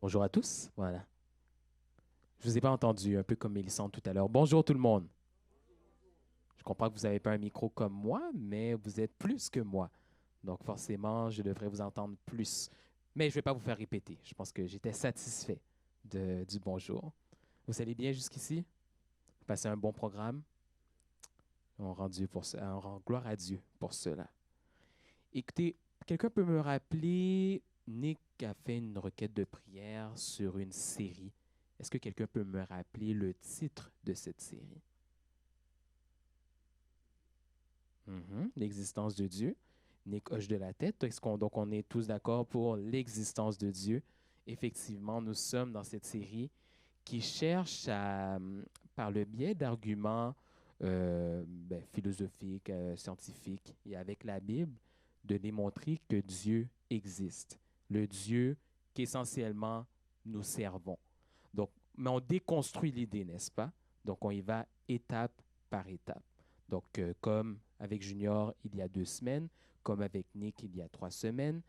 Bonjour à tous. Voilà. Je vous ai pas entendu, un peu comme Mélissande tout à l'heure. Bonjour tout le monde. Je comprends que vous n'avez pas un micro comme moi, mais vous êtes plus que moi. Donc forcément, je devrais vous entendre plus. Mais je ne vais pas vous faire répéter. Je pense que j'étais satisfait du bonjour. Vous allez bien jusqu'ici? Vous passez un bon programme? On rend gloire à Dieu pour cela. Écoutez, quelqu'un peut me rappeler, Nick a fait une requête de prière sur une série. Est-ce que quelqu'un peut me rappeler le titre de cette série? L'existence de Dieu. Nick hoche de la tête. Donc on est tous d'accord pour l'existence de Dieu? Effectivement, nous sommes dans cette série qui cherche par le biais d'arguments philosophiques, scientifiques et avec la Bible, de démontrer que Dieu existe. Le Dieu qu'essentiellement nous servons. Donc, mais on déconstruit l'idée, n'est-ce pas? Donc, on y va étape par étape. Donc, comme avec Junior il y a 2 semaines, comme avec Nick il y a 3 semaines,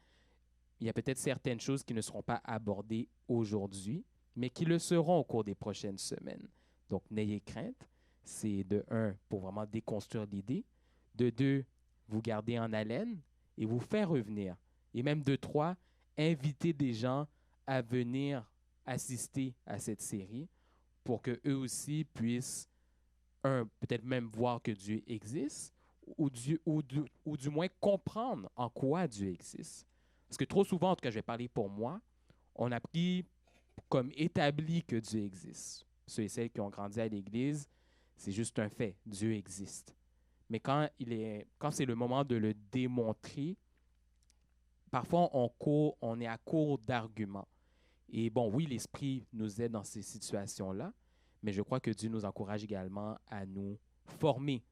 il y a peut-être certaines choses qui ne seront pas abordées aujourd'hui, mais qui le seront au cours des prochaines semaines. Donc, n'ayez crainte. C'est de un, pour vraiment déconstruire l'idée. De deux, vous garder en haleine et vous faire revenir. Et même de trois, inviter des gens à venir assister à cette série pour qu'eux aussi puissent, un, peut-être même voir que Dieu existe, ou du moins comprendre en quoi Dieu existe. Parce que trop souvent, en tout cas, je vais parler pour moi, on a pris comme établi que Dieu existe. Ceux et celles qui ont grandi à l'Église, c'est juste un fait, Dieu existe. Mais quand c'est le moment de le démontrer, parfois on est à court d'arguments. Et bon, oui, l'Esprit nous aide dans ces situations-là, mais je crois que Dieu nous encourage également à nous former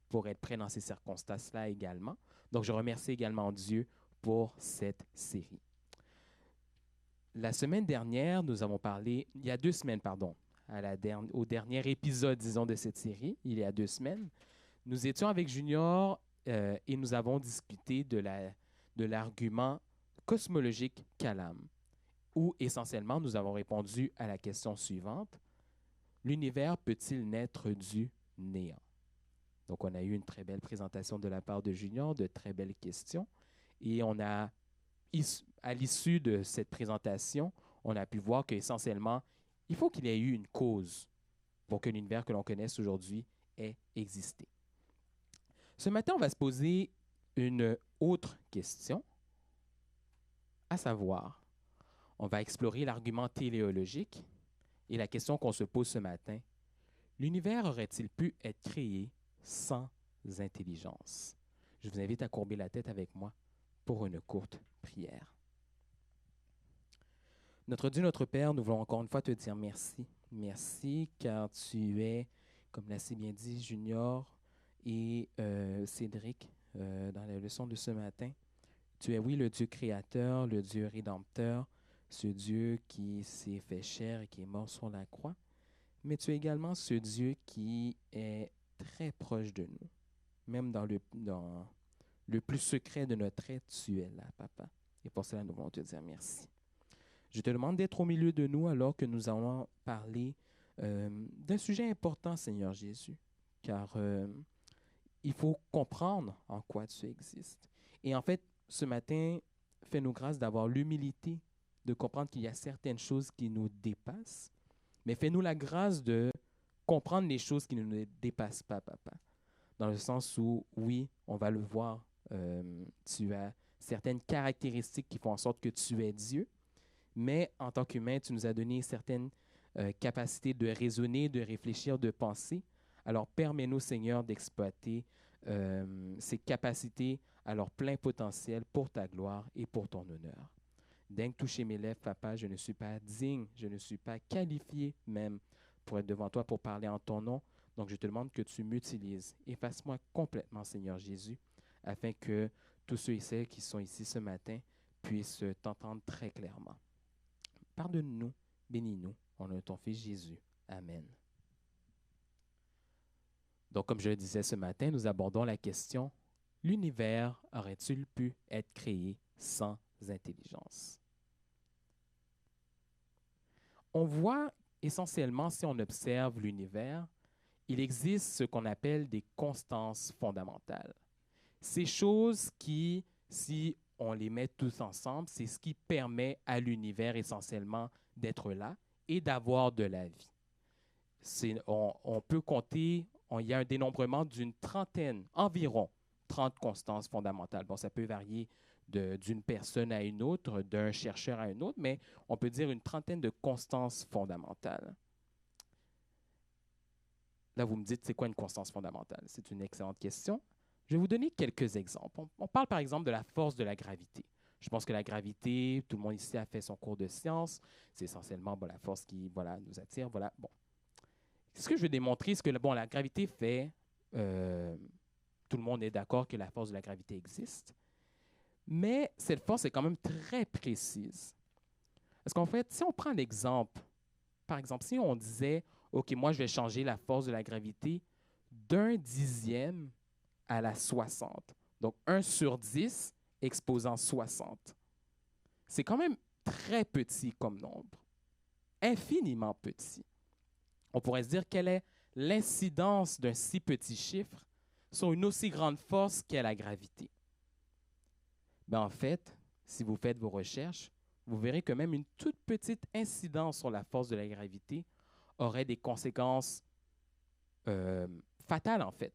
pour être prêts dans ces circonstances-là également. Donc, je remercie également Dieu pour cette série. La semaine dernière, nous avons parlé, il y a 2 semaines, pardon, au dernier épisode, disons, de cette série, il y a 2 semaines, nous étions avec Junior et nous avons discuté de l'argument cosmologique Kalam, où essentiellement nous avons répondu à la question suivante: l'univers peut-il naître du néant? Donc, on a eu une très belle présentation de la part de Junior, de très belles questions, et à l'issue de cette présentation, on a pu voir qu'essentiellement, il faut qu'il y ait eu une cause pour que l'univers que l'on connaisse aujourd'hui ait existé. Ce matin, on va se poser une autre question, à savoir, on va explorer l'argument téléologique et la question qu'on se pose ce matin: l'univers aurait-il pu être créé sans intelligence? Je vous invite à courber la tête avec moi pour une courte prière. Notre Dieu, notre Père, nous voulons encore une fois te dire merci. Merci car tu es, comme l'a si bien dit Junior et Cédric dans la leçon de ce matin, tu es, oui, le Dieu créateur, le Dieu rédempteur, ce Dieu qui s'est fait chair et qui est mort sur la croix, mais tu es également ce Dieu qui est très proche de nous. Même dans le plus secret de notre être, tu es là, Papa. Et pour cela, nous voulons te dire merci. Je te demande d'être au milieu de nous alors que nous allons parler d'un sujet important, Seigneur Jésus, car il faut comprendre en quoi tu existes. Et en fait, ce matin, fais-nous grâce d'avoir l'humilité de comprendre qu'il y a certaines choses qui nous dépassent, mais fais-nous la grâce de comprendre les choses qui ne nous dépassent pas, Papa. Dans le sens où, oui, on va le voir, tu as certaines caractéristiques qui font en sorte que tu es Dieu, mais en tant qu'humain, tu nous as donné certaines capacités de raisonner, de réfléchir, de penser. Alors, permets-nous, Seigneur, d'exploiter ces capacités à leur plein potentiel pour ta gloire et pour ton honneur. Daigne toucher mes lèvres, Papa, je ne suis pas digne, je ne suis pas qualifié même pour être devant toi, pour parler en ton nom. Donc, je te demande que tu m'utilises. Efface-moi complètement, Seigneur Jésus, afin que tous ceux et celles qui sont ici ce matin puissent t'entendre très clairement. Pardonne-nous, bénis-nous, au nom de ton Fils Jésus. Amen. Donc, comme je le disais ce matin, nous abordons la question: l'univers aurait-il pu être créé sans intelligence? on voit essentiellement, si on observe l'univers, il existe ce qu'on appelle des constances fondamentales. Ces choses qui, si on les met tous ensemble, c'est ce qui permet à l'univers essentiellement d'être là et d'avoir de la vie. On peut compter, il y a un dénombrement d'une trentaine, environ 30 constances fondamentales. Bon, ça peut varier d'une personne à une autre, d'un chercheur à un autre, mais on peut dire une trentaine de constances fondamentales. Là, vous me dites, c'est quoi une constance fondamentale? C'est une excellente question. Je vais vous donner quelques exemples. On parle par exemple de la force de la gravité. Je pense que la gravité, tout le monde ici a fait son cours de sciences. C'est essentiellement la force qui nous attire. Voilà. Bon. Ce que je veux démontrer, c'est que la gravité fait, tout le monde est d'accord que la force de la gravité existe, mais cette force est quand même très précise. Parce qu'en fait, si on prend l'exemple, par exemple, si on disait, OK, moi, je vais changer la force de la gravité d'un dixième à la 60. Donc, 1 sur 10 exposant 60. C'est quand même très petit comme nombre, infiniment petit. On pourrait se dire quelle est l'incidence d'un si petit chiffre sur une aussi grande force qu'est la gravité. Ben, en fait, si vous faites vos recherches, vous verrez que même une toute petite incidence sur la force de la gravité aurait des conséquences fatales, en fait,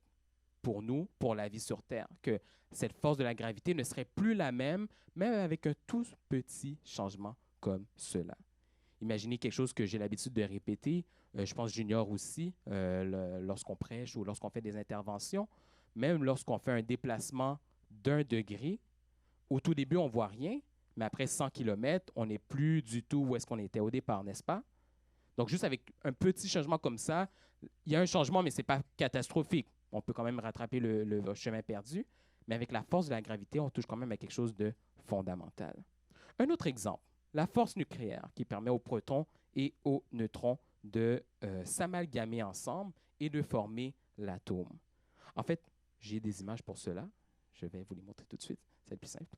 pour nous, pour la vie sur Terre, que cette force de la gravité ne serait plus la même avec un tout petit changement comme cela. Imaginez quelque chose que j'ai l'habitude de répéter, je pense Junior aussi, lorsqu'on prêche ou lorsqu'on fait des interventions, même lorsqu'on fait un déplacement d'1 degré, au tout début, on ne voit rien, mais après 100 km, on n'est plus du tout où est-ce qu'on était au départ, n'est-ce pas? Donc, juste avec un petit changement comme ça, il y a un changement, mais ce n'est pas catastrophique. On peut quand même rattraper le chemin perdu, mais avec la force de la gravité, on touche quand même à quelque chose de fondamental. Un autre exemple, la force nucléaire qui permet aux protons et aux neutrons de s'amalgamer ensemble et de former l'atome. En fait, j'ai des images pour cela. Je vais vous les montrer tout de suite. C'est le plus simple.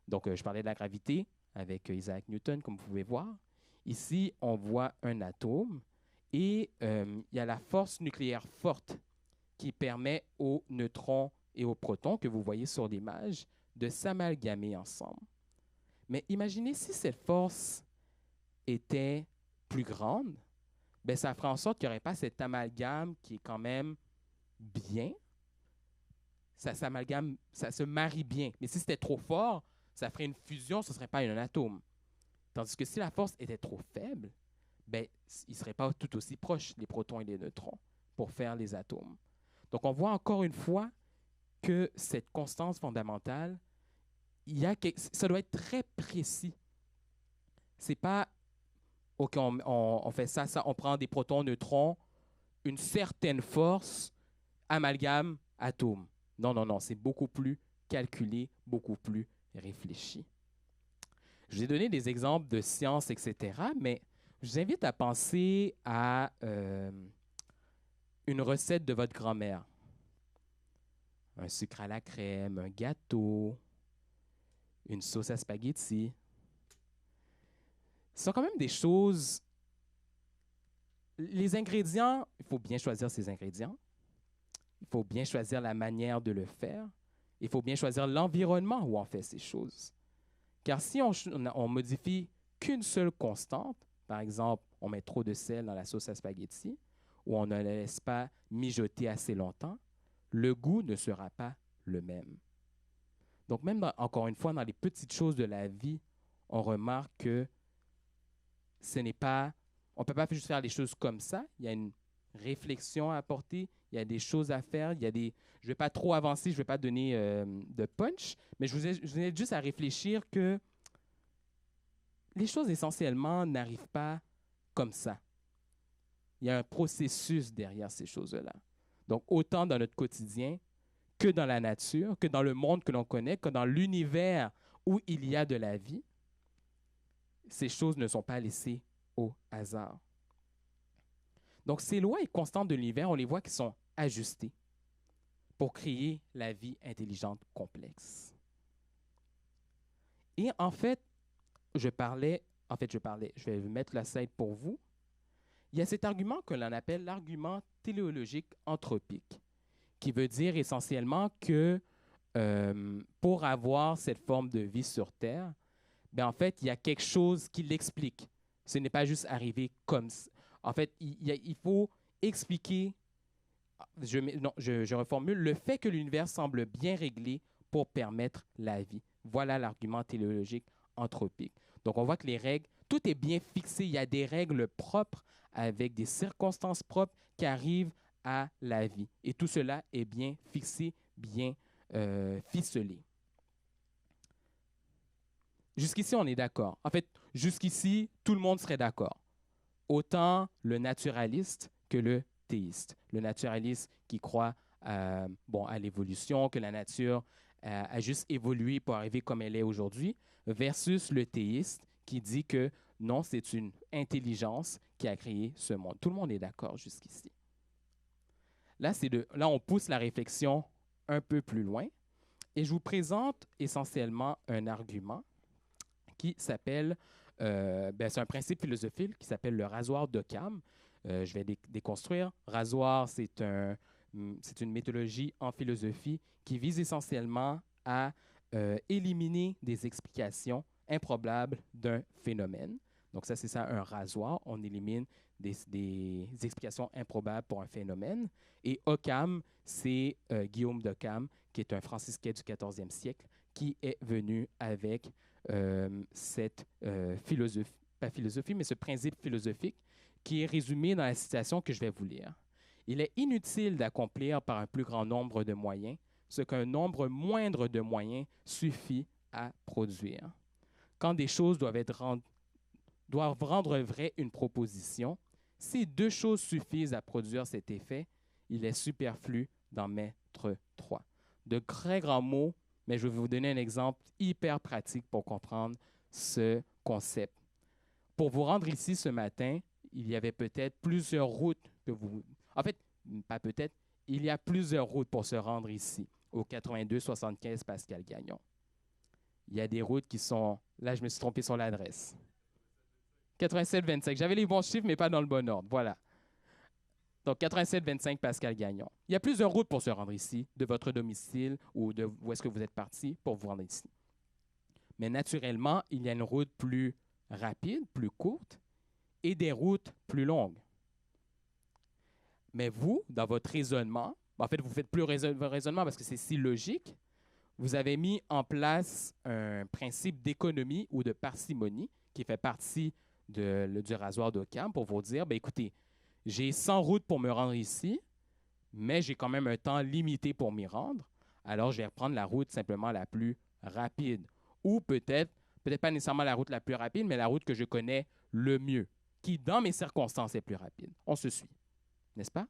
Donc, je parlais de la gravité avec Isaac Newton, comme vous pouvez voir. Ici, on voit un atome et il y a la force nucléaire forte qui permet aux neutrons et aux protons, que vous voyez sur l'image, de s'amalgamer ensemble. Mais imaginez si cette force était plus grande, ben ça ferait en sorte qu'il n'y aurait pas cet amalgame qui est quand même bien. Ça s'amalgame, ça se marie bien. Mais si c'était trop fort, ça ferait une fusion, ce ne serait pas un atome. Tandis que si la force était trop faible, ben, ils ne seraient pas tout aussi proches, les protons et les neutrons, pour faire les atomes. Donc, on voit encore une fois que cette constance fondamentale, ça doit être très précis. C'est pas, OK, on fait ça, on prend des protons, neutrons, une certaine force, amalgame, atome. Non, non, non, c'est beaucoup plus calculé, beaucoup plus réfléchi. Je vous ai donné des exemples de sciences, etc., mais je vous invite à penser à une recette de votre grand-mère. Un sucre à la crème, un gâteau, une sauce à spaghetti. Ce sont quand même des choses... Les ingrédients, il faut bien choisir ses ingrédients. Il faut bien choisir la manière de le faire. Il faut bien choisir l'environnement où on fait ces choses. Car si on modifie qu'une seule constante, par exemple, on met trop de sel dans la sauce à spaghetti, ou on ne la laisse pas mijoter assez longtemps, le goût ne sera pas le même. Donc même, encore une fois, dans les petites choses de la vie, on remarque que ce n'est pas... On ne peut pas juste faire les choses comme ça. Il y a une réflexion à apporter, il y a des choses à faire, je ne vais pas trop avancer, je ne vais pas donner de punch, mais je vous aide juste à réfléchir que les choses essentiellement n'arrivent pas comme ça. Il y a un processus derrière ces choses-là. Donc, autant dans notre quotidien que dans la nature, que dans le monde que l'on connaît, que dans l'univers où il y a de la vie, ces choses ne sont pas laissées au hasard. Donc, ces lois et constantes de l'univers, on les voit qui sont ajustées pour créer la vie intelligente complexe. Et en fait, je vais vous mettre la slide pour vous. il y a cet argument que l'on appelle l'argument téléologique anthropique, qui veut dire essentiellement que pour avoir cette forme de vie sur Terre, ben en fait, il y a quelque chose qui l'explique. Ce n'est pas juste arrivé comme ça. En fait, il faut expliquer, je reformule, le fait que l'univers semble bien réglé pour permettre la vie. Voilà l'argument téléologique anthropique. Donc, on voit que les règles, tout est bien fixé. Il y a des règles propres avec des circonstances propres qui arrivent à la vie. Et tout cela est bien fixé, bien ficelé. Jusqu'ici, on est d'accord. En fait, jusqu'ici, tout le monde serait d'accord. Autant le naturaliste que le théiste. Le naturaliste qui croit à l'évolution, que la nature a juste évolué pour arriver comme elle est aujourd'hui, versus le théiste qui dit que non, c'est une intelligence qui a créé ce monde. Tout le monde est d'accord jusqu'ici. Là, on pousse la réflexion un peu plus loin et je vous présente essentiellement un argument qui s'appelle, c'est un principe philosophique qui s'appelle le rasoir d'Occam. Je vais déconstruire. Rasoir, c'est une méthodologie en philosophie qui vise essentiellement à éliminer des explications improbables d'un phénomène. Donc ça, c'est ça, un rasoir. On élimine des explications improbables pour un phénomène. Et Occam, c'est Guillaume d'Occam, qui est un franciscain du 14e siècle, qui est venu avec cette philosophie, mais ce principe philosophique qui est résumé dans la citation que je vais vous lire. Il est inutile d'accomplir par un plus grand nombre de moyens ce qu'un nombre moindre de moyens suffit à produire. Quand des choses doivent rendre vraie une proposition, si deux choses suffisent à produire cet effet, il est superflu d'en mettre trois. De très grands mots, mais je vais vous donner un exemple hyper pratique pour comprendre ce concept. Pour vous rendre ici ce matin, il y avait peut-être plusieurs routes que vous... En fait, pas peut-être, il y a plusieurs routes pour se rendre ici, au 82-75 Pascal Gagnon. Il y a des routes qui sont... Là, je me suis trompé sur l'adresse. 87-25. J'avais les bons chiffres, mais pas dans le bon ordre. Voilà. Donc, 87-25 Pascal Gagnon. Il y a plusieurs routes pour se rendre ici, de votre domicile ou de où est-ce que vous êtes parti pour vous rendre ici. Mais naturellement, il y a une route plus rapide, plus courte, et des routes plus longues. Mais vous, dans votre raisonnement, en fait, vous ne faites plus raisonnement parce que c'est si logique, vous avez mis en place un principe d'économie ou de parcimonie qui fait partie du rasoir d'Occam pour vous dire, écoutez, j'ai 100 routes pour me rendre ici, mais j'ai quand même un temps limité pour m'y rendre, alors je vais reprendre la route simplement la plus rapide. Ou peut-être pas nécessairement la route la plus rapide, mais la route que je connais le mieux, qui dans mes circonstances est plus rapide. On se suit, n'est-ce pas?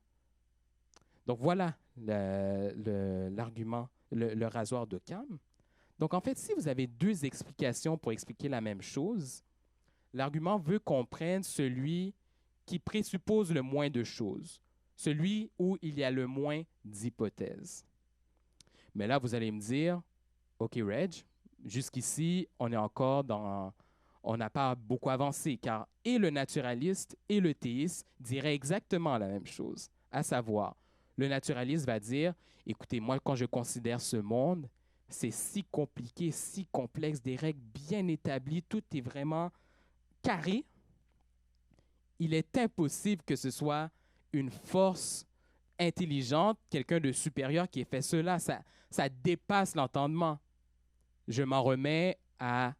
Donc voilà l'argument, le rasoir d'Occam. Donc en fait, si vous avez deux explications pour expliquer la même chose, l'argument veut qu'on prenne celui qui présuppose le moins de choses, celui où il y a le moins d'hypothèses. Mais là, vous allez me dire, OK, Reg, jusqu'ici, on est encore on n'a pas beaucoup avancé, car et le naturaliste et le théiste diraient exactement la même chose, à savoir, le naturaliste va dire, écoutez, moi, quand je considère ce monde, c'est si compliqué, si complexe, des règles bien établies, tout est vraiment carré. Il est impossible que ce soit une force intelligente, quelqu'un de supérieur qui ait fait cela. Ça dépasse l'entendement. Je m'en remets à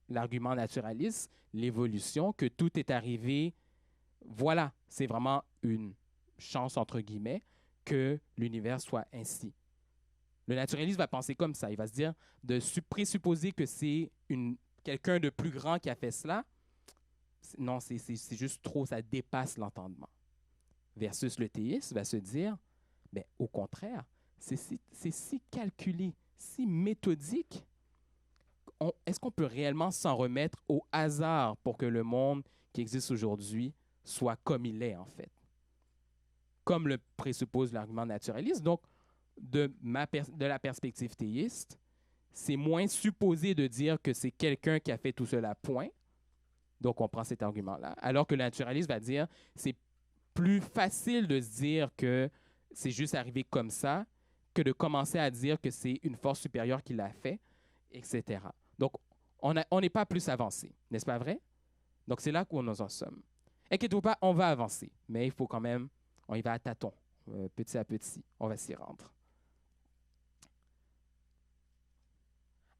l'argument naturaliste, l'évolution, que tout est arrivé. Voilà, c'est vraiment une chance, entre guillemets, que l'univers soit ainsi. Le naturaliste va penser comme ça. Il va se dire, de présupposer que c'est quelqu'un de plus grand qui a fait cela, non, c'est juste trop, ça dépasse l'entendement. Versus le théiste va se dire, au contraire, c'est si calculé, si méthodique. Est-ce qu'on peut réellement s'en remettre au hasard pour que le monde qui existe aujourd'hui soit comme il est, en fait? Comme le présuppose l'argument naturaliste. Donc, de la perspective théiste, c'est moins supposé de dire que c'est quelqu'un qui a fait tout cela, point, Donc, on prend cet argument-là. Alors que le naturaliste va dire, c'est plus facile de se dire que c'est juste arrivé comme ça que de commencer à dire que c'est une force supérieure qui l'a fait, etc. Donc, on n'est pas plus avancé, n'est-ce pas vrai? Donc, c'est là où nous en sommes. Inquiétez-vous pas, on va avancer, mais il faut quand même, on y va à tâtons, petit à petit, on va s'y rendre.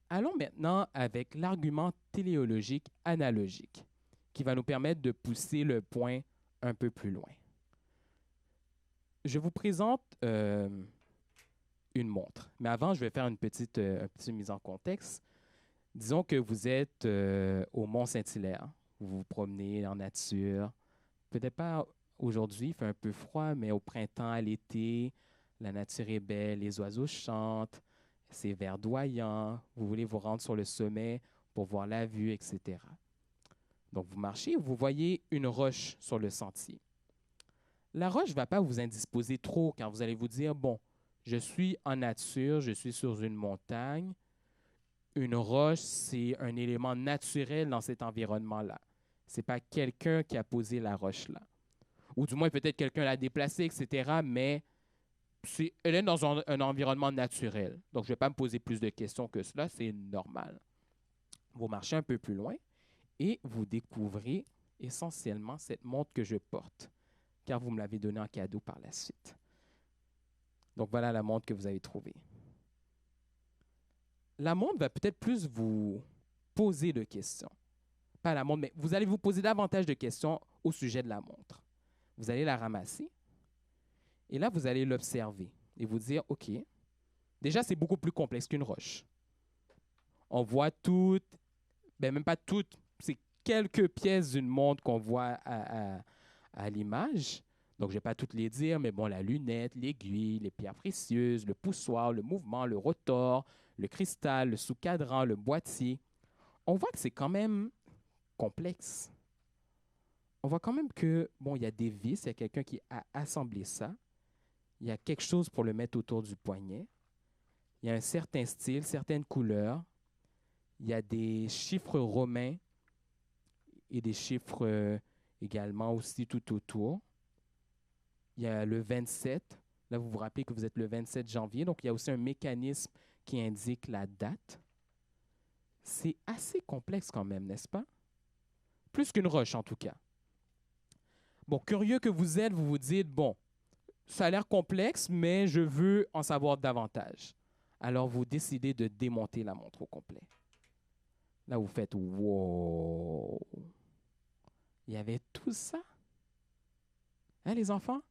Allons maintenant avec l'argument téléologique analogique, qui va nous permettre de pousser le point un peu plus loin. Je vous présente une montre, mais avant, je vais faire une petite mise en contexte. Disons que vous êtes au Mont-Saint-Hilaire, vous vous promenez en nature, peut-être pas aujourd'hui, il fait un peu froid, mais au printemps, à l'été, la nature est belle, les oiseaux chantent, c'est verdoyant, vous voulez vous rendre sur le sommet pour voir la vue, etc. Donc, vous marchez, vous voyez une roche sur le sentier. La roche ne va pas vous indisposer trop car vous allez vous dire, bon, je suis en nature, je suis sur une montagne. Une roche, c'est un élément naturel dans cet environnement-là. Ce n'est pas quelqu'un qui a posé la roche là. Ou du moins, peut-être quelqu'un l'a déplacée, etc. Mais elle est dans un environnement naturel. Donc, je ne vais pas me poser plus de questions que cela, c'est normal. Vous marchez un peu plus loin et vous découvrez essentiellement cette montre que je porte, car vous me l'avez donnée en cadeau par la suite. Donc, voilà la montre que vous avez trouvée. La montre va peut-être plus vous poser de questions. Pas la montre, mais vous allez vous poser davantage de questions au sujet de la montre. Vous allez la ramasser et là, vous allez l'observer et vous dire, OK, déjà, c'est beaucoup plus complexe qu'une roche. On voit toutes, ben même pas toutes, c'est quelques pièces d'une montre qu'on voit à l'image. Donc, je ne vais pas toutes les dire, mais bon, la lunette, l'aiguille, les pierres précieuses, le poussoir, le mouvement, le rotor, le cristal, le sous-cadran, le boîtier. On voit que c'est quand même complexe. On voit quand même que, bon, il y a des vis, il y a quelqu'un qui a assemblé ça. Il y a quelque chose pour le mettre autour du poignet. Il y a un certain style, certaines couleurs. Il y a des chiffres romains et des chiffres également aussi tout autour. Il y a le 27. Là, vous vous rappelez que vous êtes le 27 janvier. Donc, il y a aussi un mécanisme qui indique la date. C'est assez complexe quand même, n'est-ce pas? Plus qu'une roche, en tout cas. Bon, curieux que vous êtes, vous vous dites, bon, ça a l'air complexe, mais je veux en savoir davantage. Alors, vous décidez de démonter la montre au complet. Là, vous faites, wow! Il y avait tout ça? Hein, les enfants?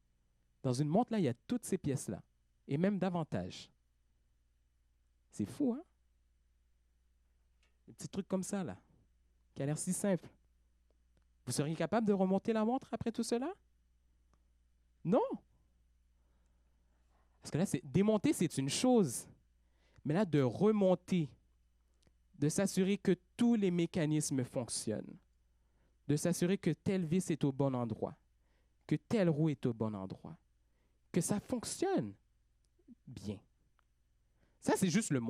Dans une montre, là, il y a toutes ces pièces-là. Et même davantage. C'est fou, hein? Des petits trucs comme ça, là, qui a l'air si simple. Vous seriez capable de remonter la montre après tout cela? Non! Parce que là, démonter, c'est une chose. Mais là, de remonter, de s'assurer que tous les mécanismes fonctionnent, de s'assurer que telle vis est au bon endroit, que telle roue est au bon endroit, que ça fonctionne bien. Ça, c'est juste le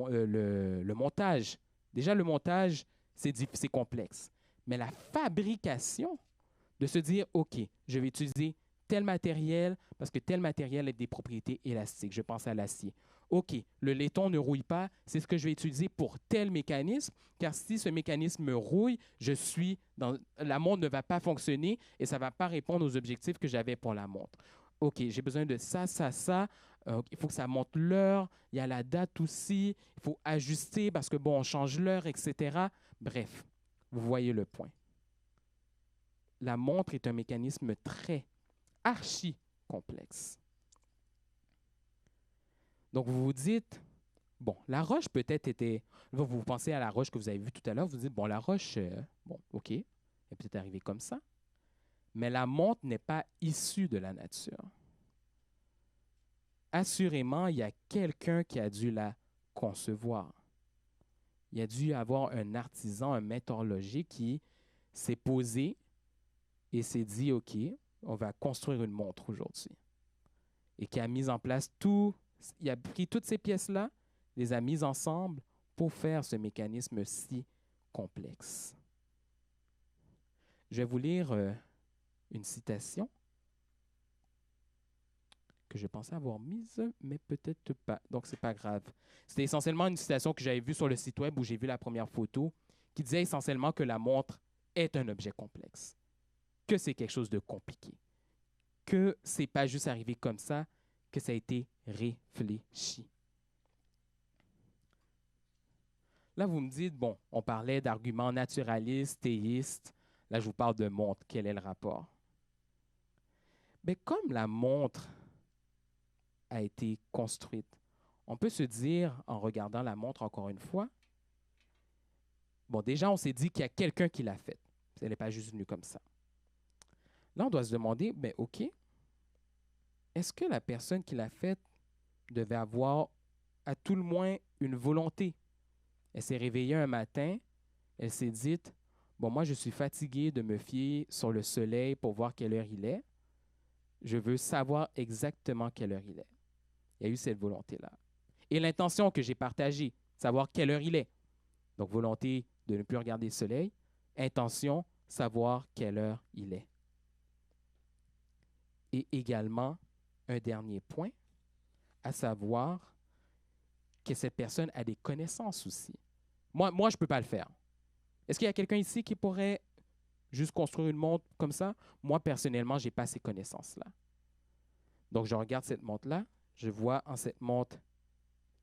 montage. Déjà, le montage, c'est complexe. Mais la fabrication, de se dire, OK, je vais utiliser tel matériel parce que tel matériel a des propriétés élastiques. Je pense à l'acier. OK, le laiton ne rouille pas, c'est ce que je vais utiliser pour tel mécanisme, car si ce mécanisme rouille, la montre ne va pas fonctionner et ça ne va pas répondre aux objectifs que j'avais pour la montre. OK, j'ai besoin de ça, ça, ça. Il faut que ça monte l'heure. Il y a la date aussi. Il faut ajuster parce que, bon, on change l'heure, etc. Bref, vous voyez le point. La montre est un mécanisme très archi complexe. Donc, vous vous dites, bon, la roche peut-être était... Vous pensez à la roche que vous avez vue tout à l'heure, vous dites, bon, la roche, bon, OK, elle est peut-être arrivée comme ça. Mais la montre n'est pas issue de la nature. Assurément, il y a quelqu'un qui a dû la concevoir. Il y a dû avoir un artisan, un maître horloger qui s'est posé et s'est dit, OK, on va construire une montre aujourd'hui. Et qui a mis en place il a pris toutes ces pièces-là, les a mises ensemble pour faire ce mécanisme si complexe. Je vais vous lire une citation que je pensais avoir mise, mais peut-être pas. Donc, c'est pas grave. C'était essentiellement une citation que j'avais vue sur le site web où j'ai vu la première photo qui disait essentiellement que la montre est un objet complexe, que c'est quelque chose de compliqué, que c'est pas juste arrivé comme ça, que ça a été réfléchi. Là, vous me dites, bon, on parlait d'arguments naturalistes, théistes. Là, je vous parle de montre. Quel est le rapport? Mais comme la montre a été construite, on peut se dire, en regardant la montre encore une fois, bon, déjà, on s'est dit qu'il y a quelqu'un qui l'a faite. Elle n'est pas juste venue comme ça. Là, on doit se demander, mais OK, est-ce que la personne qui l'a faite devait avoir à tout le moins une volonté? Elle s'est réveillée un matin, elle s'est dit, bon, moi, je suis fatiguée de me fier sur le soleil pour voir quelle heure il est. Je veux savoir exactement quelle heure il est. Il y a eu cette volonté-là. Et l'intention que j'ai partagée, savoir quelle heure il est. Donc, volonté de ne plus regarder le soleil. Intention, savoir quelle heure il est. Et également, un dernier point, à savoir que cette personne a des connaissances aussi. Moi je ne peux pas le faire. Est-ce qu'il y a quelqu'un ici qui pourrait juste construire une montre comme ça? Moi, personnellement, je n'ai pas ces connaissances-là. Donc, je regarde cette montre-là. Je vois en cette montre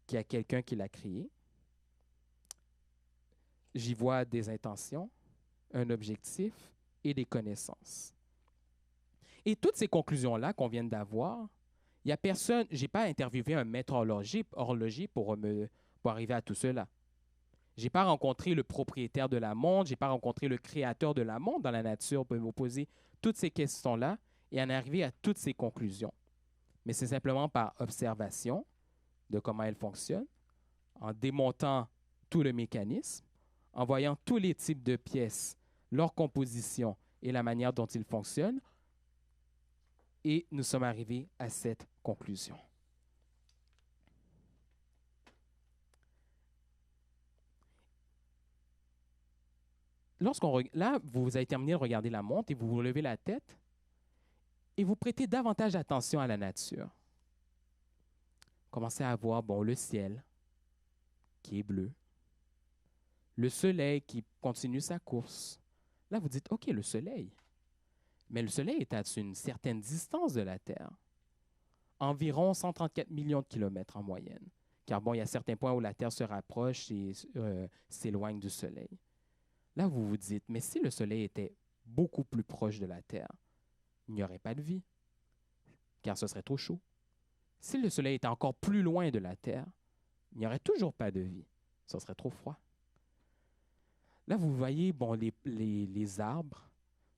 qu'il y a quelqu'un qui l'a créée. J'y vois des intentions, un objectif et des connaissances. Et toutes ces conclusions-là qu'on vient d'avoir, il n'y a personne, je n'ai pas interviewé un maître horloger pour arriver à tout cela. Je n'ai pas rencontré le propriétaire de la montre, je n'ai pas rencontré le créateur de la montre dans la nature pour me poser toutes ces questions-là et en arriver à toutes ces conclusions. Mais c'est simplement par observation de comment elle fonctionne, en démontant tout le mécanisme, en voyant tous les types de pièces, leur composition et la manière dont ils fonctionnent, et nous sommes arrivés à cette conclusion. Là, vous avez terminé de regarder la montre et vous vous levez la tête et vous prêtez davantage attention à la nature. Commencez à voir le ciel qui est bleu, le soleil qui continue sa course. Là, vous dites, OK, le soleil. Mais le soleil est à une certaine distance de la Terre, environ 134 millions de kilomètres en moyenne. Car il y a certains points où la Terre se rapproche et s'éloigne du soleil. Là, vous vous dites, mais si le soleil était beaucoup plus proche de la Terre, il n'y aurait pas de vie, car ce serait trop chaud. Si le soleil était encore plus loin de la Terre, il n'y aurait toujours pas de vie, ce serait trop froid. Là, vous voyez les arbres,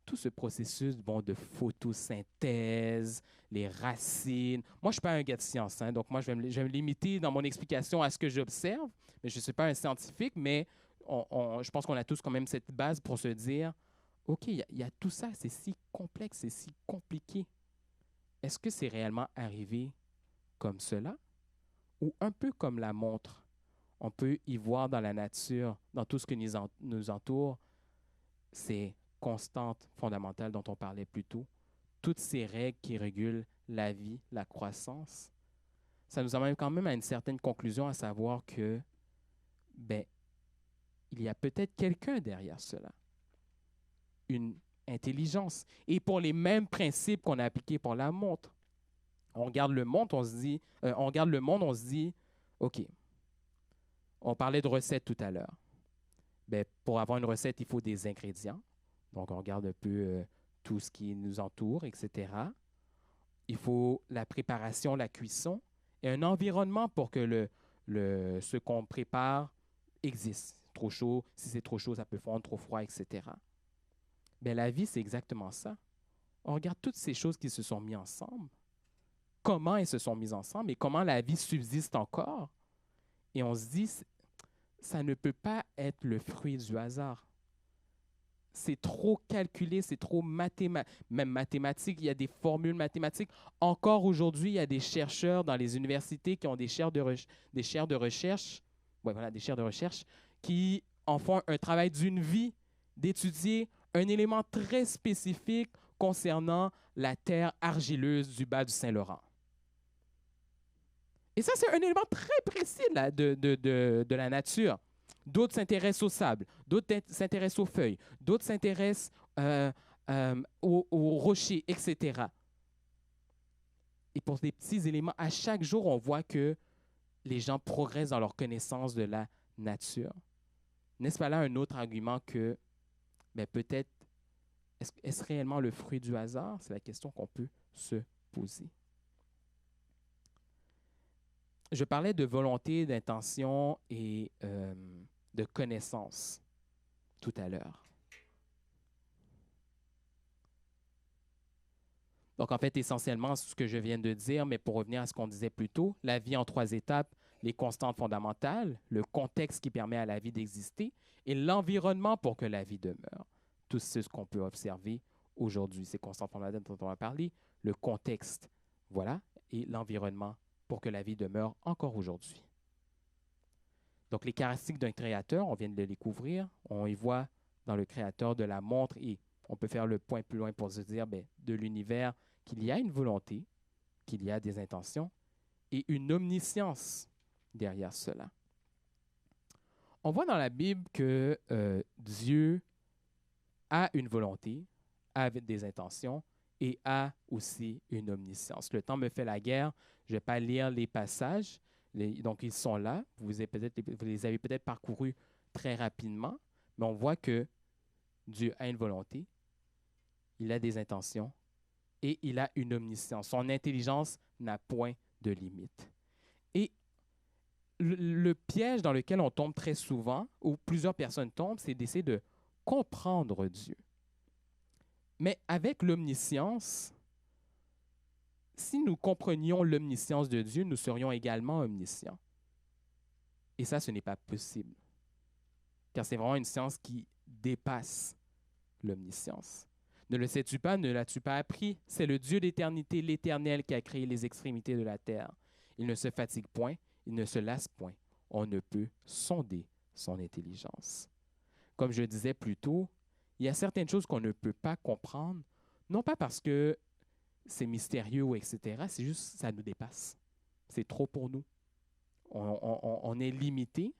tout ce processus de photosynthèse, les racines. Moi, je ne suis pas un gars de science, donc moi, je vais me limiter dans mon explication à ce que j'observe, mais je ne suis pas un scientifique, mais je pense qu'on a tous quand même cette base pour se dire, OK, il y a tout ça, c'est si complexe, c'est si compliqué. Est-ce que c'est réellement arrivé comme cela? Ou un peu comme la montre, on peut y voir dans la nature, dans tout ce qui nous entoure, ces constantes fondamentales dont on parlait plus tôt, toutes ces règles qui régulent la vie, la croissance. Ça nous amène quand même à une certaine conclusion, à savoir que, il y a peut-être quelqu'un derrière cela, une intelligence. Et pour les mêmes principes qu'on a appliqués pour la montre, on regarde le monde, on se dit, OK, on parlait de recettes tout à l'heure. Pour avoir une recette, il faut des ingrédients. Donc, on regarde un peu tout ce qui nous entoure, etc. Il faut la préparation, la cuisson et un environnement pour que ce qu'on prépare existe. Trop chaud, si c'est trop chaud, ça peut fondre, trop froid, etc. La vie, c'est exactement ça. On regarde toutes ces choses qui se sont mises ensemble, comment elles se sont mises ensemble et comment la vie subsiste encore. Et on se dit, ça ne peut pas être le fruit du hasard. C'est trop calculé, c'est trop même mathématique, il y a des formules mathématiques. Encore aujourd'hui, il y a des chercheurs dans les universités qui ont des chaires de recherche, des chaires de recherche, qui en font un travail d'une vie d'étudier un élément très spécifique concernant la terre argileuse du bas du Saint-Laurent. Et ça, c'est un élément très précis de la nature. D'autres s'intéressent au sable, d'autres s'intéressent aux feuilles, d'autres s'intéressent aux rochers, etc. Et pour des petits éléments, à chaque jour, on voit que les gens progressent dans leur connaissance de la nature. N'est-ce pas là un autre argument que peut-être, est-ce réellement le fruit du hasard? C'est la question qu'on peut se poser. Je parlais de volonté, d'intention et de connaissance tout à l'heure. Donc, en fait, essentiellement, ce que je viens de dire, mais pour revenir à ce qu'on disait plus tôt, la vie en 3 étapes, les constantes fondamentales, le contexte qui permet à la vie d'exister et l'environnement pour que la vie demeure. Tout ce qu'on peut observer aujourd'hui, ces constantes fondamentales dont on a parlé, le contexte, voilà, et l'environnement pour que la vie demeure encore aujourd'hui. Donc, les caractéristiques d'un créateur, on vient de le découvrir, on y voit dans le créateur de la montre et on peut faire le point plus loin pour se dire de l'univers qu'il y a une volonté, qu'il y a des intentions et une omniscience derrière cela. On voit dans la Bible que Dieu a une volonté, a des intentions et a aussi une omniscience. Le temps me fait la guerre, je ne vais pas lire les passages, donc ils sont là, vous les avez peut-être parcourus très rapidement, mais on voit que Dieu a une volonté, il a des intentions et il a une omniscience. Son intelligence n'a point de limite. Et le piège dans lequel on tombe très souvent, ou plusieurs personnes tombent, c'est d'essayer de comprendre Dieu. Mais avec l'omniscience, si nous comprenions l'omniscience de Dieu, nous serions également omniscients. Et ça, ce n'est pas possible. Car c'est vraiment une science qui dépasse l'omniscience. Ne le sais-tu pas, ne l'as-tu pas appris? C'est le Dieu d'éternité, l'Éternel, qui a créé les extrémités de la terre. Il ne se fatigue point, il ne se lasse point. On ne peut sonder son intelligence. Comme je le disais plus tôt, il y a certaines choses qu'on ne peut pas comprendre, non pas parce que c'est mystérieux ou etc., c'est juste que ça nous dépasse. C'est trop pour nous. On est limité,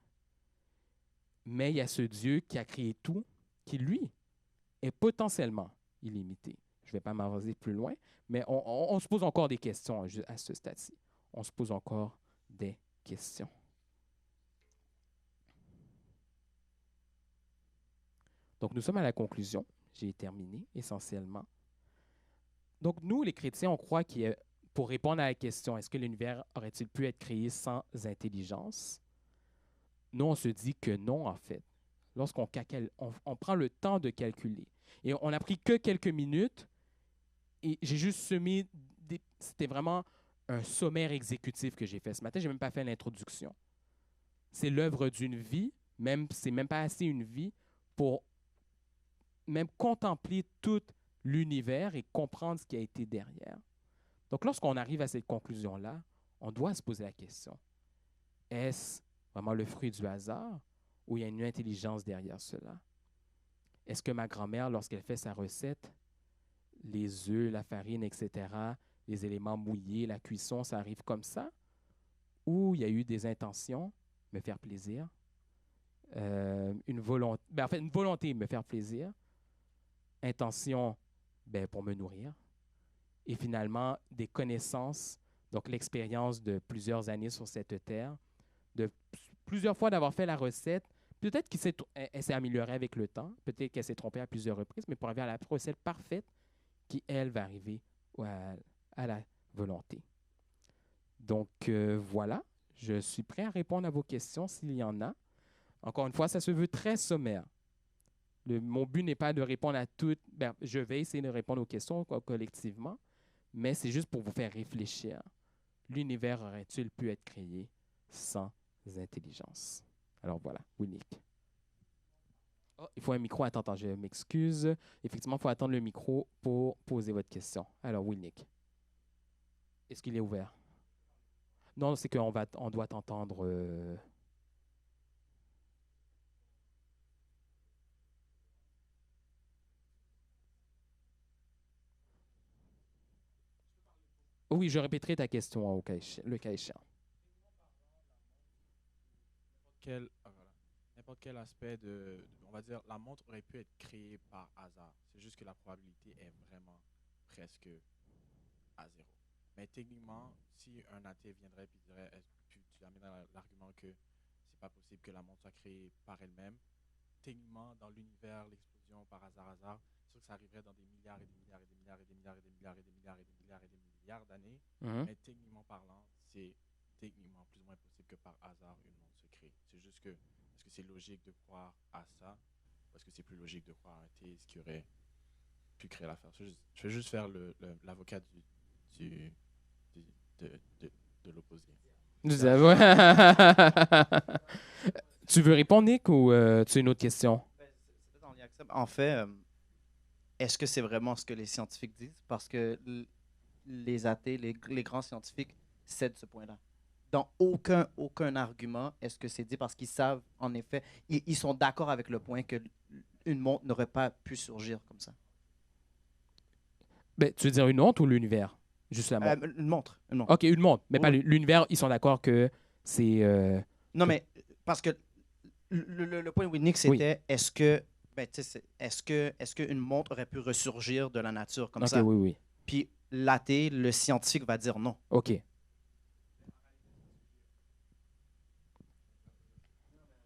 mais il y a ce Dieu qui a créé tout, qui, lui, est potentiellement illimité. Je ne vais pas m'avancer plus loin, mais on se pose encore des questions à ce stade-ci. On se pose encore des questions. Donc, nous sommes à la conclusion. J'ai terminé essentiellement. Donc, nous, les chrétiens, on croit pour répondre à la question, est-ce que l'univers aurait-il pu être créé sans intelligence? Nous, on se dit que non, en fait. Lorsqu'on on prend le temps de calculer. Et on n'a pris que quelques minutes et j'ai juste semé c'était vraiment un sommaire exécutif que j'ai fait ce matin. Je n'ai même pas fait l'introduction. C'est l'œuvre d'une vie, c'est même pas assez une vie pour même contempler tout l'univers et comprendre ce qui a été derrière. Donc, lorsqu'on arrive à cette conclusion-là, on doit se poser la question, est-ce vraiment le fruit du hasard ou il y a une intelligence derrière cela? Est-ce que ma grand-mère, lorsqu'elle fait sa recette, les œufs, la farine, etc., les éléments mouillés, la cuisson, ça arrive comme ça? Ou il y a eu des intentions, me faire plaisir, une volonté de me faire plaisir, intention pour me nourrir, et finalement des connaissances, donc l'expérience de plusieurs années sur cette terre, de plusieurs fois d'avoir fait la recette. Peut-être qu'elle s'est améliorée avec le temps, peut-être qu'elle s'est trompée à plusieurs reprises, mais pour arriver à la recette parfaite qui, elle, va arriver à la volonté. Donc, voilà, je suis prêt à répondre à vos questions s'il y en a. Encore une fois, ça se veut très sommaire. Mon but n'est pas de répondre à toutes. Je vais essayer de répondre aux questions collectivement, mais c'est juste pour vous faire réfléchir. L'univers aurait-il pu être créé sans intelligence? Alors voilà, Winnick. Oh, il faut un micro. Attends, je m'excuse. Effectivement, il faut attendre le micro pour poser votre question. Alors, Winnick, est-ce qu'il est ouvert? Non, c'est qu'on doit t'entendre. Oui, je répéterai ta question le cas échéant. Voilà. N'importe quel aspect on va dire, la montre aurait pu être créée par hasard. C'est juste que la probabilité est vraiment presque à zéro. Mais techniquement, si un athée viendrait et dirait, tu amènerais l'argument que c'est pas possible que la montre soit créée par elle-même, techniquement, dans l'univers, l'explosion par hasard, c'est sûr que ça arriverait dans des milliards et des milliards et des milliards et des milliards et des milliards et des milliards et des milliards et des milliards d'années. Mhm. Mais techniquement parlant, c'est techniquement plus ou moins possible que par hasard une montre se crée. C'est juste que, est-ce que c'est logique de croire à ça? Ou est-ce que c'est plus logique de croire à un théiste qui aurait pu créer l'affaire? Je vais juste faire l'avocat du, du- de, de, de l'opposé. Tu veux répondre, Nick, ou tu as une autre question? En fait, est-ce que c'est vraiment ce que les scientifiques disent? Parce que les athées, les grands scientifiques cèdent ce point-là. Dans aucun argument, est-ce que c'est dit parce qu'ils savent, en effet, ils sont d'accord avec le point que une montre n'aurait pas pu surgir comme ça. Ben, tu veux dire une montre ou l'univers? Juste la montre. Une montre, une montre. OK, une montre, mais pas Oui. l'univers. Ils sont d'accord que c'est... Non, mais parce que le point de Nick, c'était est-ce que, est-ce qu'une montre aurait pu ressurgir de la nature comme OK, ça? oui, oui. Puis l'athée, le scientifique va dire non. OK.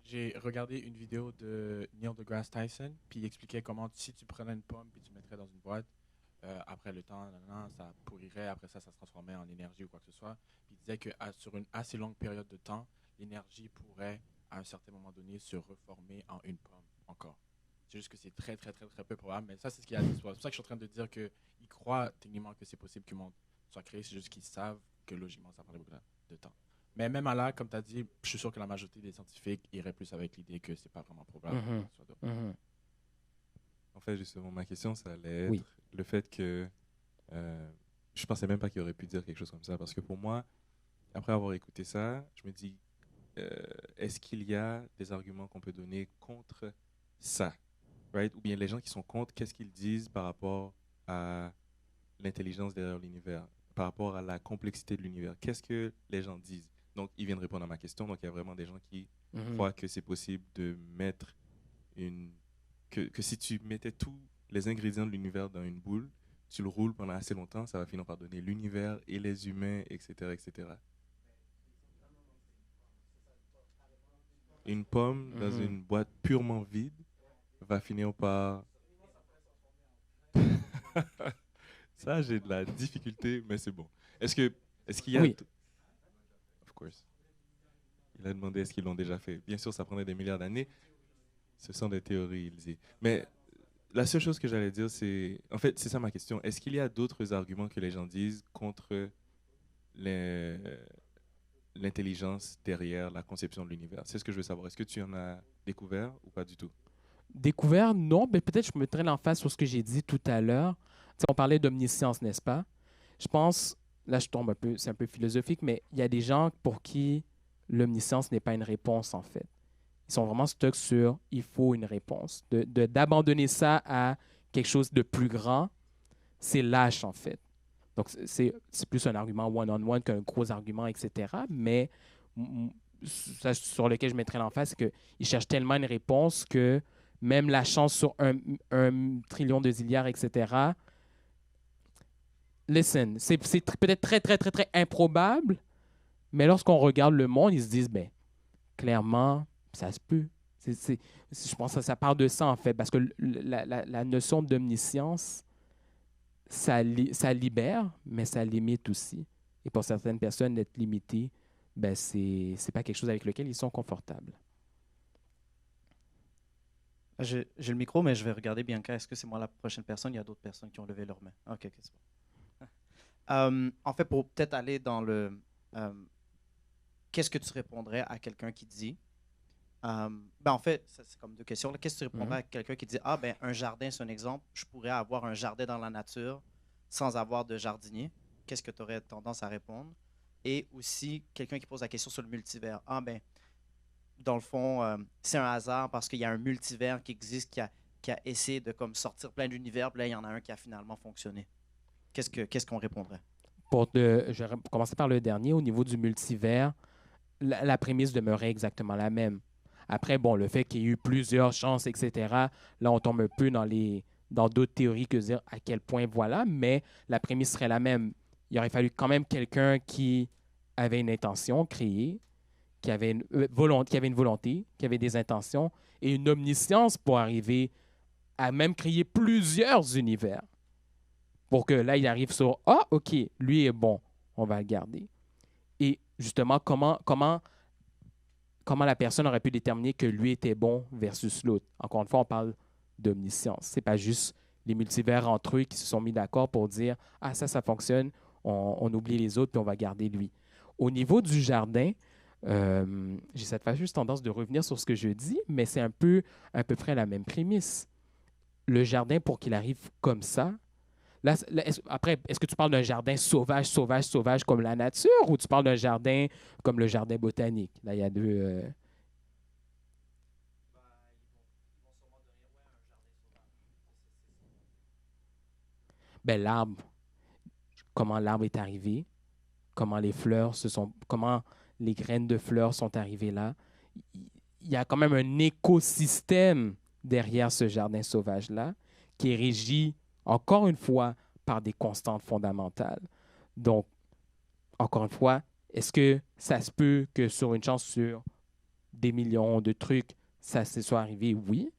J'ai regardé une vidéo de Neil deGrasse Tyson, puis il expliquait comment si tu prenais une pomme puis tu mettrais dans une boîte, après le temps, ça pourrirait, après ça se transformait en énergie ou quoi que ce soit. Puis il disait que sur une assez longue période de temps, l'énergie pourrait, à un certain moment donné, se reformer en une pomme encore. C'est juste que c'est très, très, très, très peu probable, mais ça, c'est ce qu'il a dit. C'est pour ça que je suis en train de dire qu'ils croient techniquement que c'est possible qu'un monde soit créé, c'est juste qu'ils savent que logiquement, ça prendrait beaucoup de temps. Mais même à là, comme tu as dit, je suis sûr que la majorité des scientifiques iraient plus avec l'idée que c'est pas vraiment probable. En fait, justement, ma question, ça allait être le fait que je pensais même pas qu'il aurait pu dire quelque chose comme ça. Parce que pour moi, après avoir écouté ça, je me dis, est-ce qu'il y a des arguments qu'on peut donner contre ça? Right? Ou bien les gens qui sont contre, qu'est-ce qu'ils disent par rapport à l'intelligence derrière l'univers, par rapport à la complexité de l'univers? Qu'est-ce que les gens disent? Donc, ils viennent répondre à ma question. Donc, il y a vraiment des gens qui croient que c'est possible de mettre que si tu mettais tous les ingrédients de l'univers dans une boule, tu le roules pendant assez longtemps, ça va finir par donner l'univers et les humains, etc., etc. Une pomme dans une boîte purement vide va finir par... Ça, j'ai de la difficulté, mais c'est bon. Est-ce qu'il y a... Oui. Of course. Il a demandé est-ce qu'ils l'ont déjà fait. Bien sûr, ça prendrait des milliards d'années. Ce sont des théories, il dit. Mais la seule chose que j'allais dire, c'est... En fait, c'est ça ma question. Est-ce qu'il y a d'autres arguments que les gens disent contre l'intelligence derrière la conception de l'univers? C'est ce que je veux savoir. Est-ce que tu en as découvert ou pas du tout? Découvert, non, mais peut-être je me mettrais l'emphase sur ce que j'ai dit tout à l'heure. T'sais, on parlait d'omniscience, n'est-ce pas? Je pense, là je tombe un peu, c'est un peu philosophique, mais il y a des gens pour qui l'omniscience n'est pas une réponse en fait. Ils sont vraiment stuck sur il faut une réponse. D'abandonner ça à quelque chose de plus grand, c'est lâche en fait. Donc c'est plus un argument one-on-one qu'un gros argument, etc. Mais ça, sur lequel je mettrais l'emphase, c'est qu'ils cherchent tellement une réponse que même la chance sur un trillion de zilliards, etc. Listen, c'est peut-être très, très, très, très improbable, mais lorsqu'on regarde le monde, ils se disent, ben, clairement, ça se peut. Je pense que ça part de ça, en fait, parce que la notion d'omniscience, ça libère, mais ça limite aussi. Et pour certaines personnes, d'être limité, ben, c'est pas quelque chose avec lequel ils sont confortables. J'ai le micro, mais je vais regarder Bianca. Est-ce que c'est moi la prochaine personne? Il y a d'autres personnes qui ont levé leur main. OK, c'est bon. En fait, pour peut-être aller dans le... qu'est-ce que tu répondrais à quelqu'un qui dit... en fait, c'est comme deux questions. Qu'est-ce que tu répondrais à quelqu'un qui dit « Ah, ben un jardin, c'est un exemple. Je pourrais avoir un jardin dans la nature sans avoir de jardinier. » Qu'est-ce que tu aurais tendance à répondre? Et aussi, quelqu'un qui pose la question sur le multivers. « Ah, ben dans le fond, c'est un hasard parce qu'il y a un multivers qui existe, qui a essayé de comme, sortir plein d'univers, puis là, il y en a un qui a finalement fonctionné. » Qu'est-ce qu'on répondrait? Je vais commencer par le dernier. Au niveau du multivers, la prémisse demeurait exactement la même. Après, bon, le fait qu'il y ait eu plusieurs chances, etc., là, on tombe un peu dans d'autres théories que dire à quel point, voilà, mais la prémisse serait la même. Il aurait fallu quand même quelqu'un qui avait une intention créée, qui avait une volonté, qui avait des intentions et une omniscience pour arriver à même créer plusieurs univers. Pour que là, il arrive sur « Ah, OK, lui est bon, on va le garder. » Et justement, comment la personne aurait pu déterminer que lui était bon versus l'autre? Encore une fois, on parle d'omniscience. Ce n'est pas juste les multivers entre eux qui se sont mis d'accord pour dire « Ah, ça fonctionne, on oublie les autres, puis on va garder lui. » Au niveau du jardin, j'ai cette fâcheuse tendance de revenir sur ce que je dis, mais c'est à peu près la même prémisse. Le jardin, pour qu'il arrive comme ça, là, après, est-ce que tu parles d'un jardin sauvage comme la nature, ou tu parles d'un jardin comme le jardin botanique? Là, il y a deux... Ben, l'arbre, comment l'arbre est arrivé, comment les graines de fleurs sont arrivées là. Il y a quand même un écosystème derrière ce jardin sauvage-là qui est régi, encore une fois, par des constantes fondamentales. Donc, encore une fois, est-ce que ça se peut que sur une chance sur des millions de trucs, ça se soit arrivé? Oui.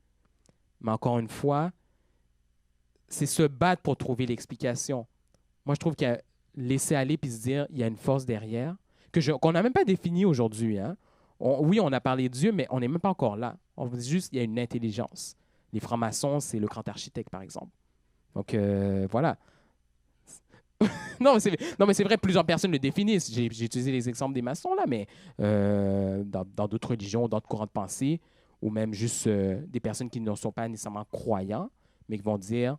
Mais encore une fois, c'est se battre pour trouver l'explication. Moi, je trouve qu'il y a laisser aller puis se dire il y a une force derrière qu'on n'a même pas définie aujourd'hui. Hein? Oui, on a parlé de Dieu, mais on n'est même pas encore là. On dit juste qu'il y a une intelligence. Les francs-maçons, c'est le grand architecte, par exemple. Donc, voilà. non, mais c'est vrai, plusieurs personnes le définissent. J'ai utilisé les exemples des maçons, là, mais dans d'autres religions, d'autres courants de pensée, ou même juste des personnes qui ne sont pas nécessairement croyants, mais qui vont dire,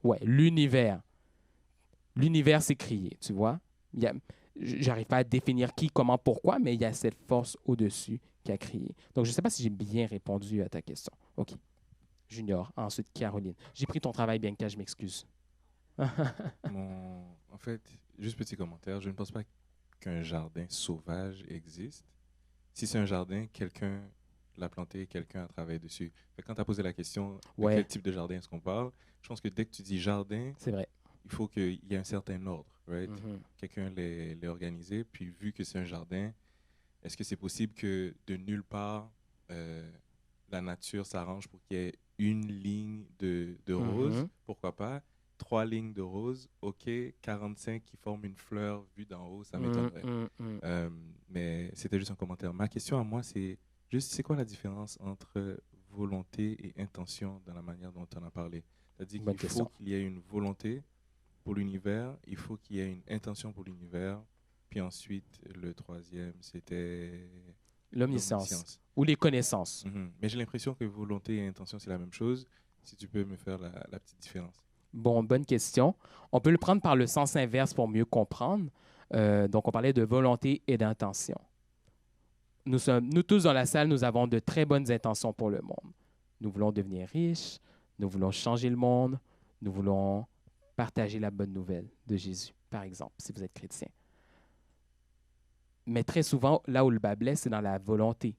ouais, l'univers s'est créé, tu vois. J'arrive pas à définir qui, comment, pourquoi, mais il y a cette force au-dessus qui a créé. Donc, je ne sais pas si j'ai bien répondu à ta question. OK. Junior, ensuite Caroline. J'ai pris ton travail, Bianca, je m'excuse. En fait, juste petit commentaire, je ne pense pas qu'un jardin sauvage existe. Si c'est un jardin, quelqu'un l'a planté, quelqu'un a travaillé dessus. Quand tu as posé la question de quel type de jardin est-ce qu'on parle, je pense que dès que tu dis jardin, c'est vrai. Il faut qu'il y ait un certain ordre, right? Mm-hmm. Quelqu'un l'ait organisé, puis vu que c'est un jardin, est-ce que c'est possible que de nulle part, la nature s'arrange pour qu'il y ait une ligne de rose? Mm-hmm. Pourquoi pas? 3 lignes de rose, OK, 45 qui forment une fleur vue d'en haut, ça m'étonnerait. Mm-hmm. Mais c'était juste un commentaire. Ma question à moi, c'est juste, c'est quoi la différence entre volonté et intention dans la manière dont on en a parlé? C'est-à-dire qu'il faut qu'il y ait une volonté pour l'univers, il faut qu'il y ait une intention pour l'univers, puis ensuite, le troisième, c'était l'omniscience ou les connaissances. Mm-hmm. Mais j'ai l'impression que volonté et intention, c'est la même chose. Si tu peux me faire la petite différence. Bon, bonne question. On peut le prendre par le sens inverse pour mieux comprendre. Donc, on parlait de volonté et d'intention. Nous tous dans la salle, nous avons de très bonnes intentions pour le monde. Nous voulons devenir riches, nous voulons changer le monde, nous voulons partager la bonne nouvelle de Jésus, par exemple, si vous êtes chrétien. Mais très souvent, là où le bas blesse, c'est dans la volonté.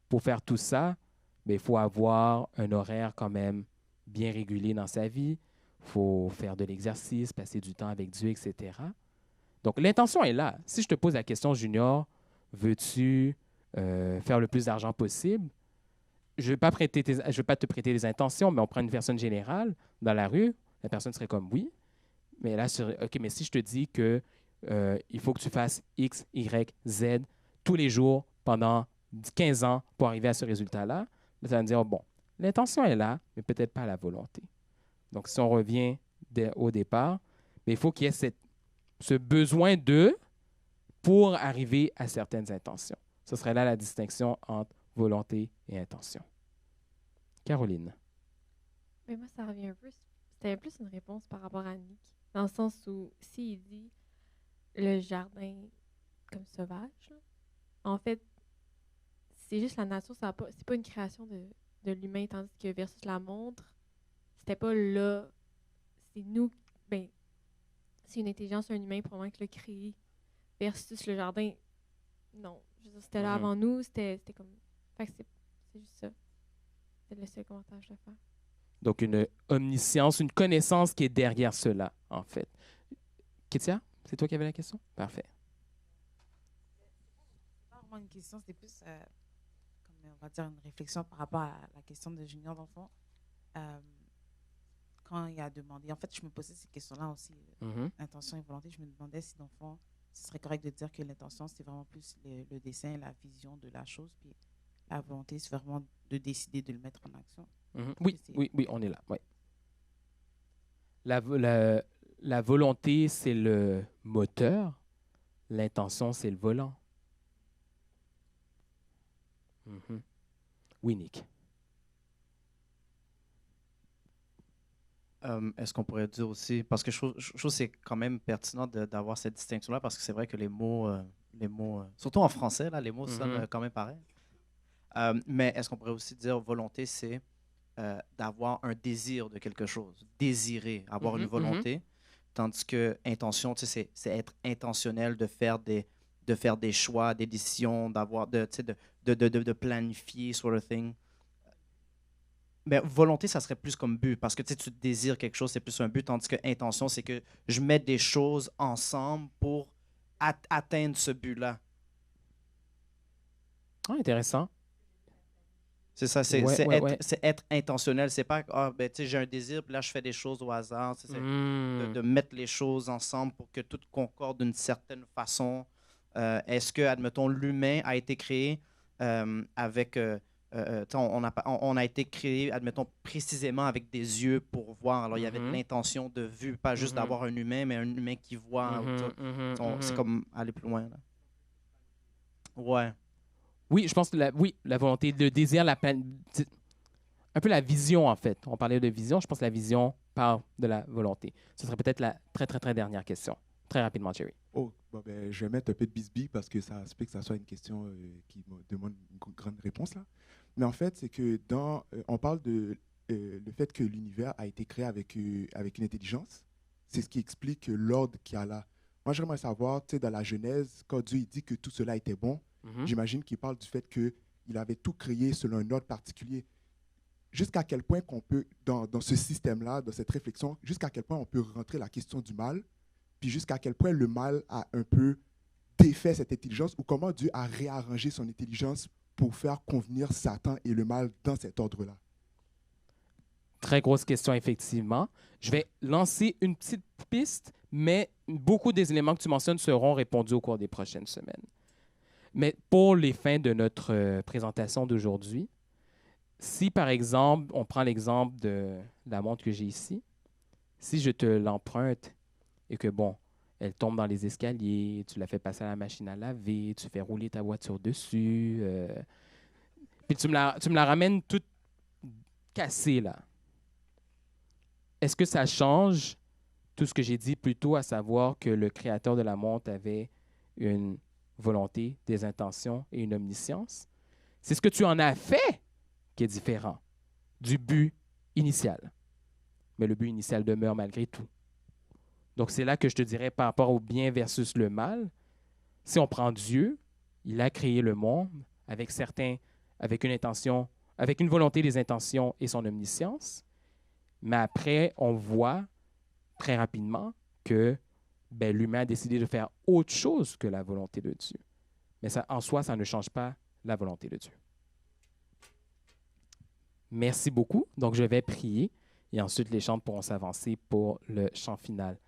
Pour faire tout ça, il faut avoir un horaire quand même bien régulier dans sa vie. Il faut faire de l'exercice, passer du temps avec Dieu, etc. Donc, l'intention est là. Si je te pose la question, Junior, veux-tu faire le plus d'argent possible? Je ne vais pas te prêter les intentions, mais on prend une personne générale dans la rue. La personne serait comme oui. Mais là, OK, mais si je te dis que il faut que tu fasses X, Y, Z tous les jours pendant 15 ans pour arriver à ce résultat-là, tu vas me dire, bon, l'intention est là, mais peut-être pas la volonté. Donc, si on revient au départ, mais il faut qu'il y ait ce besoin pour arriver à certaines intentions. Ce serait là la distinction entre volonté et intention. Caroline. Mais moi, ça revient un peu. C'était plus une réponse par rapport à Nick. Dans le sens où, s'il dit le jardin comme sauvage, là, en fait, c'est juste la nature, c'est pas une création de l'humain, tandis que versus la montre, c'était pas là. C'est nous. Ben, c'est une intelligence, un humain probablement qui l'a créé, versus le jardin, non. Je veux dire, c'était là avant nous, c'était comme... Fait que c'est juste ça. C'est le seul commentaire que je dois faire. Donc, une omniscience, une connaissance qui est derrière cela, en fait. Kétia, c'est toi qui avais la question? Parfait. C'est pas vraiment une question, c'était plus, comme on va dire, une réflexion par rapport à la question de Junior d'enfant. Quand il a demandé, en fait, je me posais ces questions-là aussi, intention et volonté. Je me demandais si d'enfant, ce serait correct de dire que l'intention, c'est vraiment plus le dessin, la vision de la chose, puis la volonté, c'est vraiment de décider de le mettre en action. Oui, on est là. Oui. La volonté, c'est le moteur. L'intention, c'est le volant. Oui, Nick. Est-ce qu'on pourrait dire aussi, parce que je trouve que c'est quand même pertinent d'avoir cette distinction-là, parce que c'est vrai que les mots surtout en français, là, les mots sonnent quand même pareil. Mais est-ce qu'on pourrait aussi dire volonté, c'est d'avoir un désir de quelque chose, désirer, avoir une volonté, tandis que intention, c'est être intentionnel, de faire des choix, des décisions, de planifier, sort of thing. Mais volonté, ça serait plus comme but, parce que tu désires quelque chose, c'est plus un but, tandis que intention, c'est que je mets des choses ensemble pour atteindre ce but-là. Ah, intéressant. C'est ça, c'est être intentionnel. C'est pas, j'ai un désir, puis là, je fais des choses au hasard. C'est de mettre les choses ensemble pour que tout concorde d'une certaine façon. Est-ce que, admettons, l'humain a été créé avec... on a été créé, admettons, précisément avec des yeux pour voir. Alors, il y avait de l'intention de vue, pas juste d'avoir un humain, mais un humain qui voit. C'est comme aller plus loin. Là. Ouais. Oui, je pense que la volonté, le désir, un peu la vision, en fait. On parlait de vision. Je pense que la vision part de la volonté. Ce serait peut-être la très, très, très dernière question. Très rapidement, Jerry. Je vais mettre un peu de bisbille parce que ça se peut que ça soit une question qui me demande une grande réponse, là. Mais en fait, c'est que on parle de le fait que l'univers a été créé avec une intelligence. C'est ce qui explique l'ordre qu'il y a là. Moi, j'aimerais savoir, dans la Genèse, quand Dieu dit que tout cela était bon, j'imagine qu'il parle du fait qu'il avait tout créé selon un ordre particulier. Jusqu'à quel point qu'on peut, dans ce système-là, dans cette réflexion, jusqu'à quel point on peut rentrer la question du mal, puis jusqu'à quel point le mal a un peu défait cette intelligence, ou comment Dieu a réarrangé son intelligence pour faire convenir Satan et le mal dans cet ordre-là. Très grosse question, effectivement. Je vais lancer une petite piste, mais beaucoup des éléments que tu mentionnes seront répondus au cours des prochaines semaines. Mais pour les fins de notre présentation d'aujourd'hui, si par exemple, on prend l'exemple de la montre que j'ai ici, si je te l'emprunte et que, elle tombe dans les escaliers, tu la fais passer à la machine à laver, tu fais rouler ta voiture dessus, puis tu me la ramènes toute cassée, là. Est-ce que ça change tout ce que j'ai dit plus tôt, à savoir que le créateur de la montre avait une volonté, des intentions et une omniscience? C'est ce que tu en as fait qui est différent du but initial. Mais le but initial demeure malgré tout. Donc, c'est là que je te dirais par rapport au bien versus le mal. Si on prend Dieu, il a créé le monde avec une intention, avec une volonté, des intentions et son omniscience. Mais après, on voit très rapidement que l'humain a décidé de faire autre chose que la volonté de Dieu. Mais ça, en soi, ça ne change pas la volonté de Dieu. Merci beaucoup. Donc, je vais prier et ensuite les chants pourront s'avancer pour le chant final.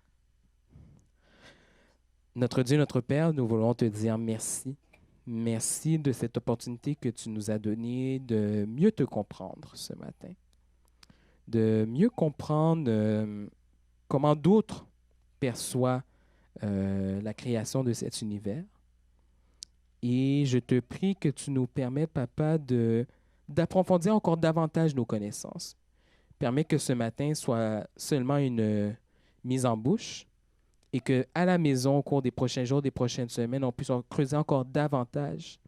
Notre Dieu, notre Père, nous voulons te dire merci. Merci de cette opportunité que tu nous as donnée de mieux te comprendre ce matin, de mieux comprendre comment d'autres perçoivent la création de cet univers. Et je te prie que tu nous permettes, Papa, d'approfondir encore davantage nos connaissances. Permets que ce matin soit seulement une mise en bouche et qu'à la maison, au cours des prochains jours, des prochaines semaines, on puisse en creuser encore davantage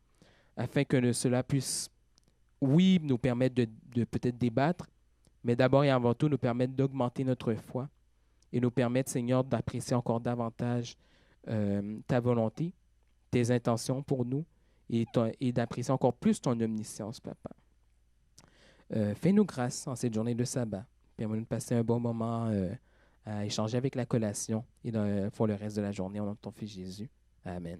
afin que cela puisse, oui, nous permettre de peut-être débattre, mais d'abord et avant tout nous permettre d'augmenter notre foi et nous permettre, Seigneur, d'apprécier encore davantage ta volonté, tes intentions pour nous et d'apprécier encore plus ton omniscience, Papa. Fais-nous grâce en cette journée de sabbat. Permets-nous de passer un bon moment à échanger avec la collation et pour le reste de la journée au nom de ton Fils Jésus. Amen.